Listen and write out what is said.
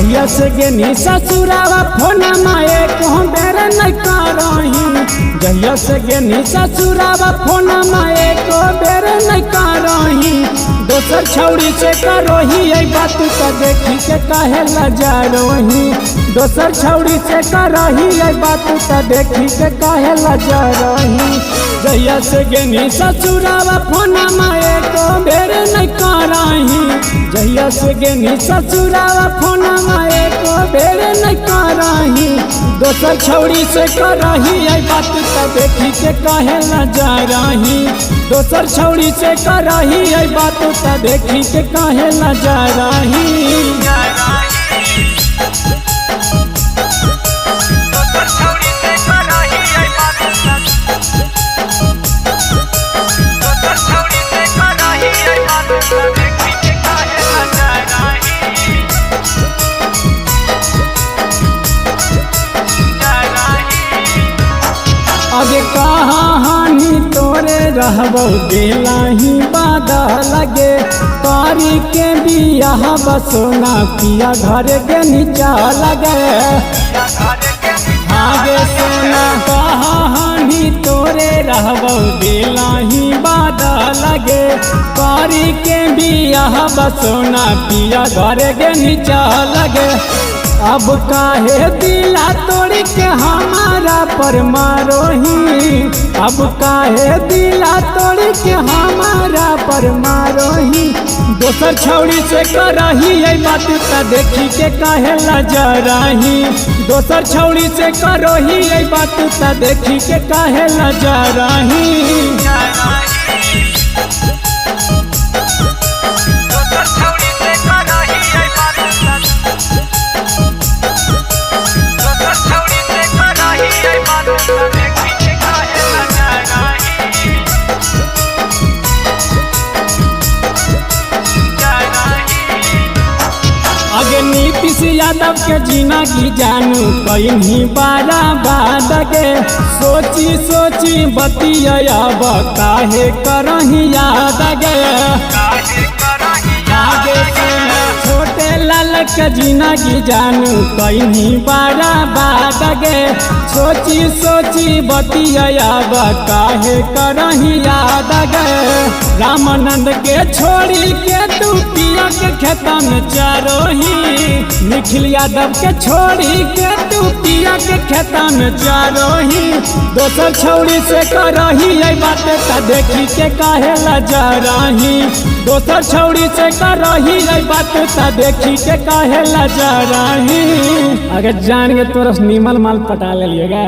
जहिया से गेनी ससुरावा फोन माए को बेर नहीं करही। जहिया से गेनी ससुरावा फोन माए को बेर नहीं करही। दोसर छौड़ी से करही आई बात तो देखी के काहे लजा रही। दोसर छौड़ी से करही आई बात तो देखी के काहे लजा रही। जहिया से गेनी ससुरावा फोन माए को बेर नहीं करही। जहिया से गेनी ससुरावा फोन माए को बेर नहीं करही। दोसर छौड़ी से करही आई बात तो देखी के काहे लजा रही। दोसर छौड़ी से करही आई बात तो देखी के काहे लजा रही। अगे कहाँ हानि तोरे रहबो दिलाही बाधा लगे। तारी के बियाह बसोना पिया घर के नीचा लगे। आगे सोना कहाँ हानि तोरे रहबो दिलाही बाधा लगे। तारी के बियाह बसोना पिया घर के नीचा लगे। अब काहे दिला तोड़ के हमारा पर मारोही। अब काहे दिला तोड़ के हमारा पर मारोही। दोसर छौड़ी से करही आई बात तो देखी के काहे लजा रही। दोसर छौड़ी से करही आई बात तो देखी के काहे लजा रही। अगे नीतीश यादव के जिंदगी जानू कहीं बारा बाद गे। सोची सोची बतियाब काहे करही याद गे। आगे छोटे लाल के जिंदगी जानू कहीं बारा बाद गे। सोची सोची बतियाब काहे करही याद गे। रामानंद के छोड़ी के तू पिया के खेता में चारोही। निखिल यादव के छोड़ी के तू पिया के खेता में चारोही। दोसर छौड़ी से करही आई बात तो देखी के काहे लजा रही। दोसर छौड़ी से करही आई बात तो देखी के काहे लजा रही। अगर जान के तोरस नीमल माल पटा ले लिएगा।